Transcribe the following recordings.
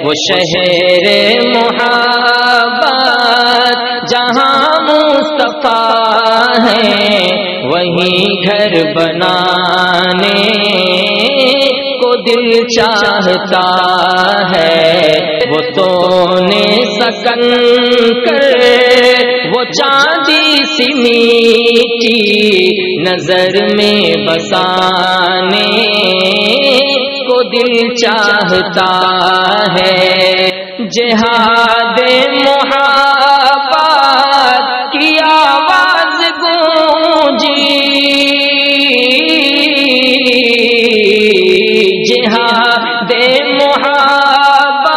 وہ شہر محبت جہاں مصطفیٰ ہے، وہیں گھر بنانے کو دل چاہتا ہے۔ وہ سونے سکن کر وہ چاندی سی میٹھی نظر میں بسانے کو دل چاہتا ہے۔ جہاد محبت کی آواز گونجی، جہاد محبت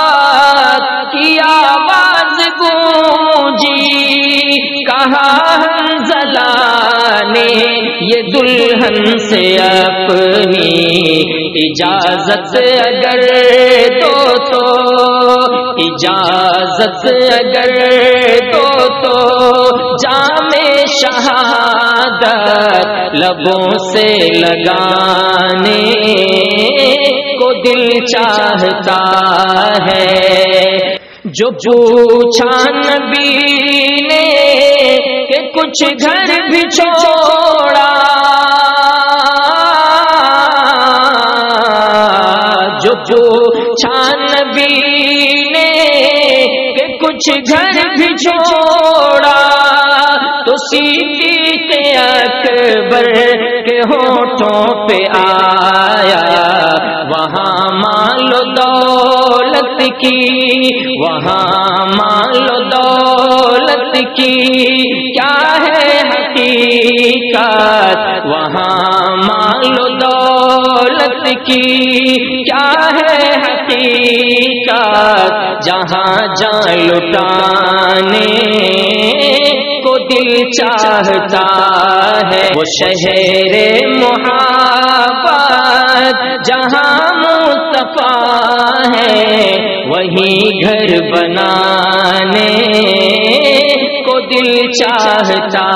کی آواز گونجی، کہا حنظلہ نے یہ دلہن سے اپنی اجازت اگر دو تو، اجازت اگر دو تو جام شہادت لبوں سے لگانے کو دل چاہتا ہے۔ جو پوچھا نبی نے کہ کچھ گھر بھی چھوڑا، جو پوچھا نبی نے کہ کچھ گھر بھی چھوڑا، تو صدیق اکبر کے ہونٹوں پہ آیا وہاں مال و دولت کی، وہاں مال و دولت کی کیا ہے حقیقت، وہاں مال و دولت کی کیا ہے حقیقت، جہاں جان لٹانے کو دل چاہتا ہے۔ وہ شہر محبت جہاں مصطفیٰ ہے، وہیں گھر بنانے کو دل چاہتا